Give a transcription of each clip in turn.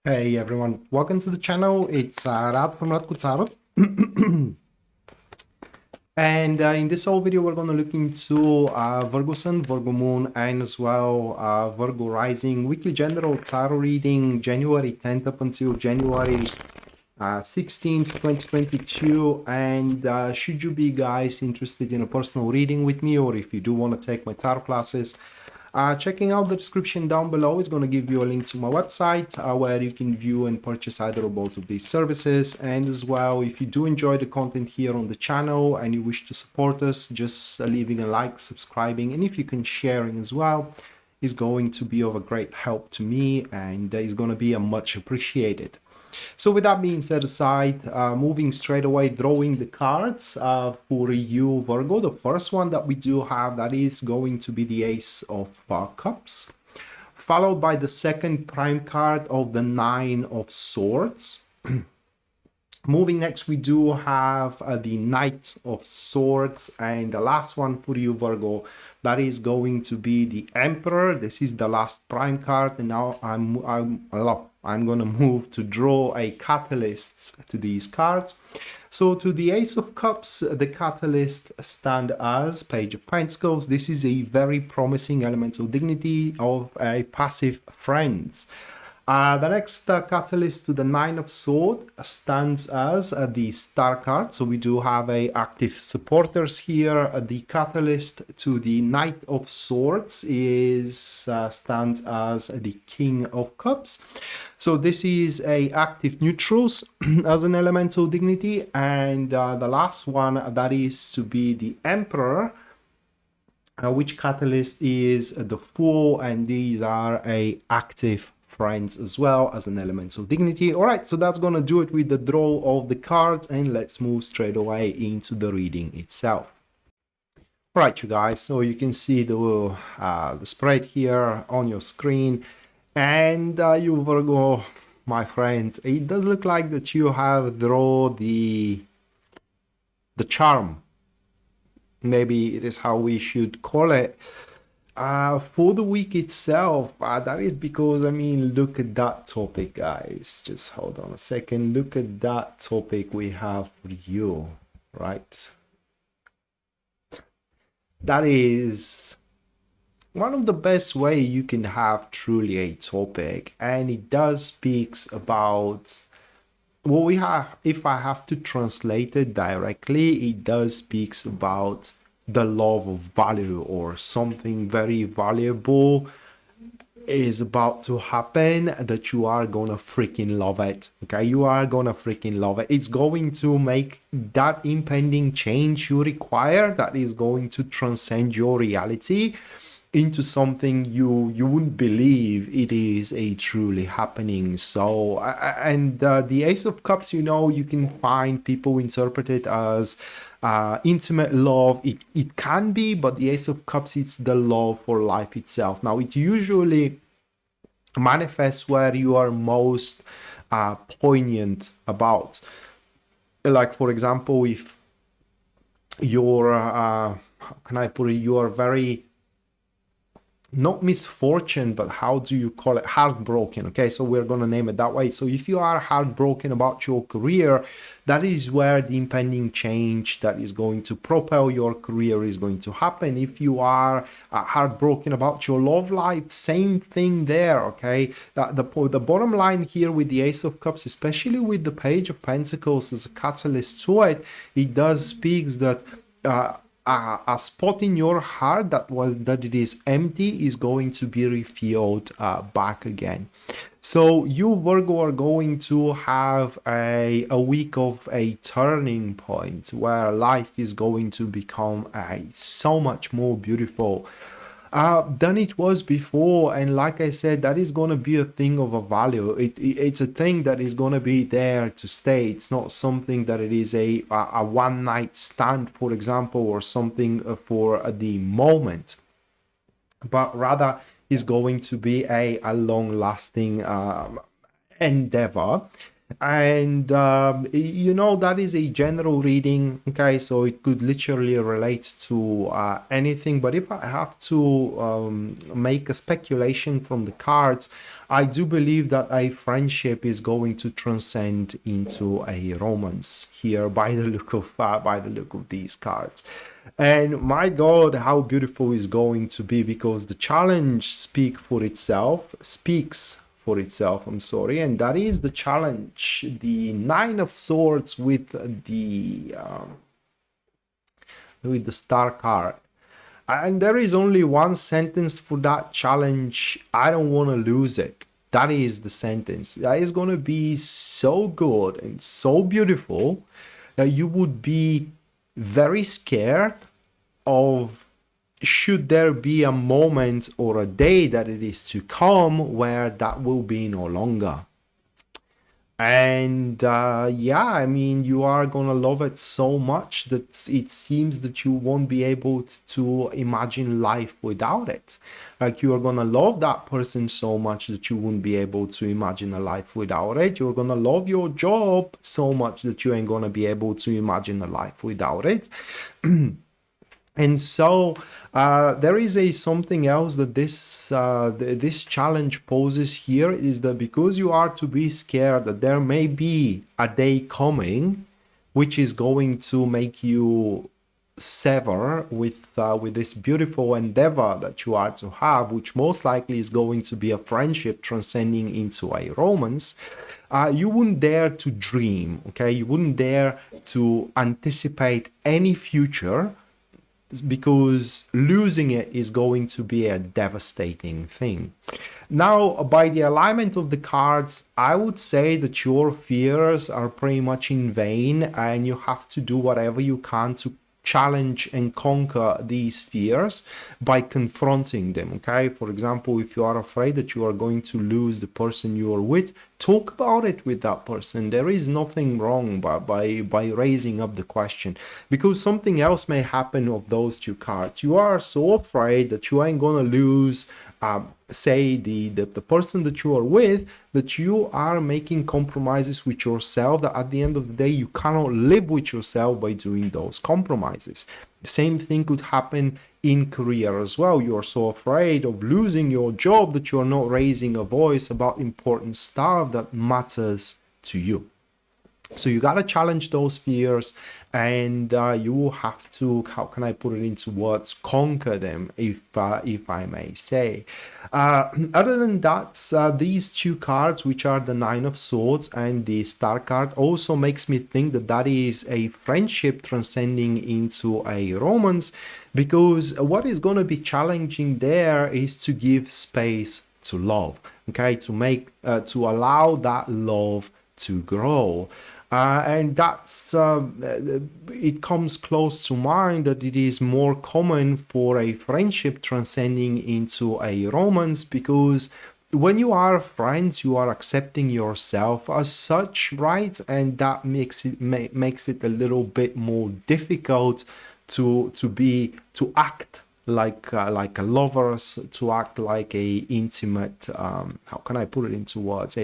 Hey everyone, welcome to the channel. It's Rad from Radko. And in this whole video, we're going to look into Virgo Sun, Virgo Moon, and as well Virgo Rising weekly general tarot reading January 10th up until January 16th, 2022. And should you be guys interested in a personal reading with me, or if you do want to take my tarot classes, checking out the description down below is going to give you a link to my website where you can view and purchase either or both of these services. And as well, if you do enjoy the content here on the channel and you wish to support us, just leaving a like, subscribing, and if you can sharing as well is going to be of a great help to me, and is going to be a much appreciated. So with that being set aside, moving straight away, drawing the cards for you, Virgo. The first one that we do have, that is going to be the Ace of Cups, followed by the second prime card of the Nine of Swords. Moving next, we do have the Knight of Swords, and the last one for you, Virgo, that is going to be the Emperor. This is the last prime card, and now I'm going to move to draw a catalyst to these cards. So to the Ace of Cups, the catalyst stand as Page of Pentacles. This is a very promising elemental dignity of a passive friends. The next catalyst to the Nine of Swords stands as the Star card. So we do have a active supporters here. The catalyst to the Knight of Swords is stands as the King of Cups. So this is a active neutrals as an elemental dignity. And the last one, that is to be the Emperor, which catalyst is the Fool, and these are a active friends as well as an elemental dignity. All right, so that's gonna do it with the draw of the cards, and let's move straight away into the reading itself. All right, you guys, so you can see the spread here on your screen, and you Virgo, my friends, it does look like that you have drawn the charm. Maybe it is how we should call it. For the week itself, that is because, I mean, look at that topic, guys. Just hold on a second. Look at that topic we have for you, right? That is one of the best way you can have truly a topic, and it does speaks about what we have. If I have to translate it directly, it does speaks about the love of value, or something very valuable is about to happen that you are gonna freaking love it. Okay, you are gonna freaking love it. It's going to make that impending change you require, that is going to transcend your reality into something you wouldn't believe it is a truly happening. So and the Ace of Cups, you know, you can find people interpret it as intimate love. It can be, but the Ace of Cups, it's the love for life itself. Now it usually manifests where you are most poignant about, like for example, if you're how can I put it, you are very, not misfortune, but how do you call it, heartbroken. Okay, so we're gonna name it that way. So if you are heartbroken about your career, that is where the impending change that is going to propel your career is going to happen. If you are heartbroken about your love life, same thing there. Okay, the bottom line here with the Ace of Cups, especially with the Page of Pentacles as a catalyst to it, it does speaks that a spot in your heart that it is empty is going to be refilled back again. So you Virgo are going to have a week of a turning point where life is going to become so much more beautiful than it was before. And like I said, that is going to be a thing of a value. It's a thing that is going to be there to stay. It's not something that it is a one night stand, for example, or something for the moment, but rather is going to be a long lasting endeavor. And you know, that is a general reading, okay, so it could literally relate to anything. But if I have to make a speculation from the cards, I do believe that a friendship is going to transcend into a romance here by the look of these cards. And my God, how beautiful is going to be, because the challenge speaks for itself, I'm sorry, and that is the challenge, the Nine of Swords with the Star card. And there is only one sentence for that challenge: I don't want to lose it. That is the sentence. That is going to be so good and so beautiful that you would be very scared of, should there be a moment or a day that it is to come where that will be no longer. And yeah, I mean, you are gonna love it so much that it seems that you won't be able to imagine life without it. Like, you are gonna love that person so much that you won't be able to imagine a life without it. You're gonna love your job so much that you ain't gonna be able to imagine a life without it. And so there is something else that this challenge poses here, is that because you are to be scared that there may be a day coming which is going to make you sever with this beautiful endeavor that you are to have, which most likely is going to be a friendship transcending into a romance. You wouldn't dare to dream, okay? You wouldn't dare to anticipate any future, because losing it is going to be a devastating thing. Now, by the alignment of the cards, I would say that your fears are pretty much in vain, and you have to do whatever you can to challenge and conquer these fears by confronting them, okay? For example, if you are afraid that you are going to lose the person you are with, talk about it with that person. There is nothing wrong by raising up the question, because something else may happen of those two cards. You are so afraid that you ain't gonna lose say the person that you are with, that you are making compromises with yourself, that at the end of the day you cannot live with yourself by doing those compromises. The same thing could happen in career as well. You are so afraid of losing your job that you are not raising a voice about important stuff that matters to you. So you gotta challenge those fears, and you will have to, how can I put it into words, conquer them, if I may say. Other than that, these two cards, which are the Nine of Swords and the Star card, also makes me think that that is a friendship transcending into a romance, because what is going to be challenging there is to give space to love, okay, to make to allow that love to grow. And that's it comes close to mind that it is more common for a friendship transcending into a romance, because when you are friends, you are accepting yourself as such, right? And that makes it a little bit more difficult to act like a lovers, to act like a intimate how can I put it into words,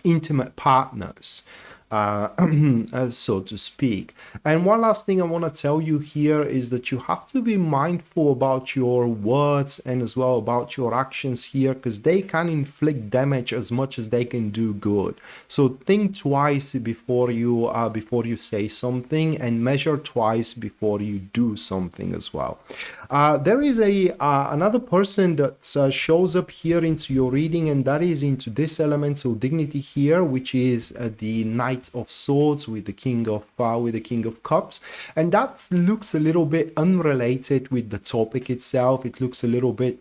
intimate partners, so to speak. And one last thing I want to tell you here is that you have to be mindful about your words and as well about your actions here, because they can inflict damage as much as they can do good. So think twice before you say something, and measure twice before you do something as well. There is another person that shows up here into your reading, and that is into this elemental dignity here, which is the Knight of Swords with the King of Cups, and that looks a little bit unrelated with the topic itself. It looks a little bit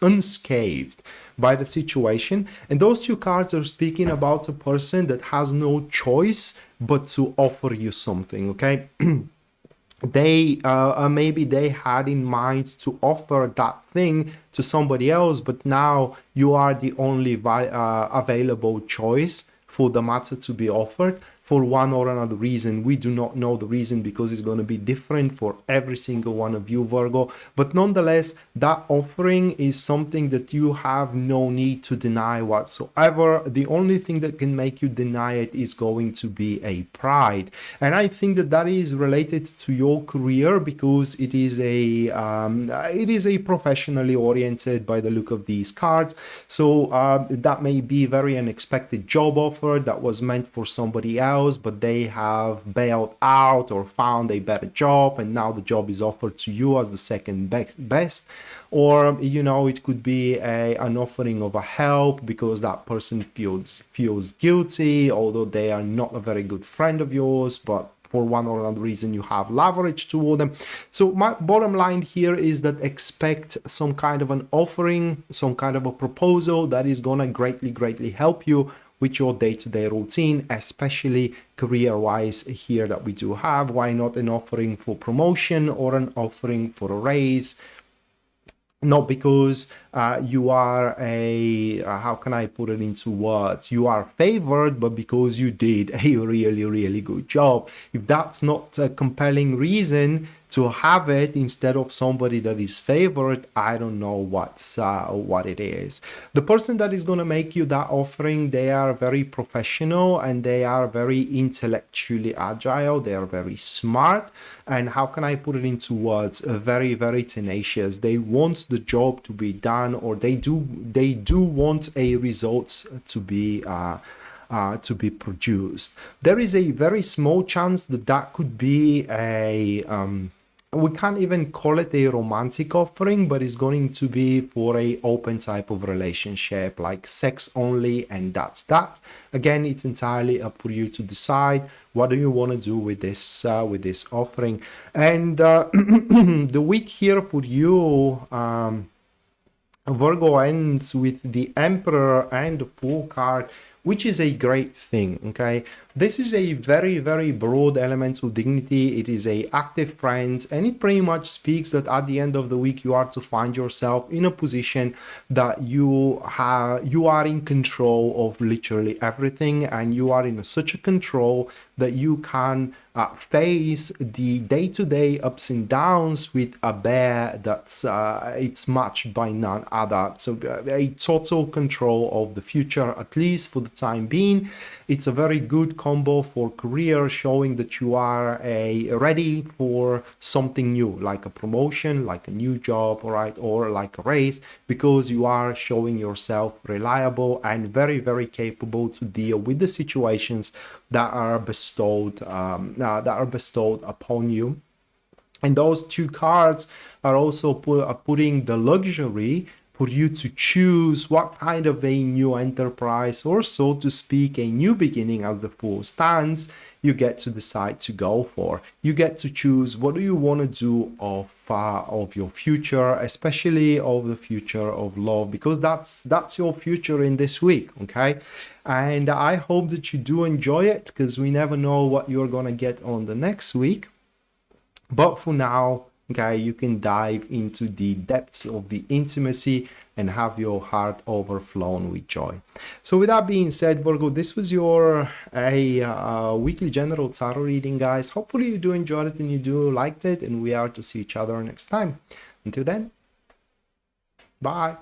unscathed by the situation, and those two cards are speaking about a person that has no choice but to offer you something, okay? They maybe they had in mind to offer that thing to somebody else, but now you are the only available choice for the matter to be offered. for one or another reason. We do not know the reason because it's going to be different for every single one of you, Virgo. But nonetheless, that offering is something that you have no need to deny whatsoever. The only thing that can make you deny it is going to be a pride. And I think that that is related to your career, because it is a professionally oriented by the look of these cards. So that may be a very unexpected job offer that was meant for somebody else, but they have bailed out or found a better job, and now the job is offered to you as the second best. Or, you know, it could be an offering of a help because that person feels guilty, although they are not a very good friend of yours, but for one or another reason you have leverage toward them. So my bottom line here is that expect some kind of an offering, some kind of a proposal that is gonna greatly help you with your day-to-day routine, especially career-wise here that we do have. Why not an offering for promotion or an offering for a raise? Not because you are how can I put it into words? You are favored, but because you did a really good job. If that's not a compelling reason to have it instead of somebody that is favored, I don't know what it is. The person that is going to make you that offering, they are very professional and they are very intellectually agile. They are very smart, and how can I put it into words? Very tenacious. They want the job to be done, or they do want a results to be produced. There is a very small chance that that could be a we can't even call it a romantic offering, but it's going to be for a open type of relationship, like sex only, and that's that. Again, it's entirely up for you to decide what do you want to do with this offering. And the week here for you, Virgo, ends with the Emperor and the Fool card, which is a great thing. Okay, this is a very broad elemental dignity. It is a active friends, and it pretty much speaks that at the end of the week you are to find yourself in a position that you are in control of literally everything, and you are in such a control that you can face the day-to-day ups and downs with a bear that's it's matched by none other. So a total control of the future, at least for the time being. It's a very good combo for career, showing that you are ready for something new, like a promotion, like a new job, right, or like a raise, because you are showing yourself reliable and very capable to deal with the situations that are bestowed upon you. And those two cards are also putting the luxury for you to choose what kind of a new enterprise, or so to speak, a new beginning, as the Fool stands, you get to decide to go for. You get to choose what do you want to do of your future, especially of the future of love, because that's your future in this week. Okay, and I hope that you do enjoy it, because we never know what you're gonna get on the next week. But for now, okay, you can dive into the depths of the intimacy and have your heart overflown with joy. So with that being said, Virgo, this was your weekly general tarot reading, guys. Hopefully you do enjoy it and you do liked it, and we are to see each other next time. Until then, bye.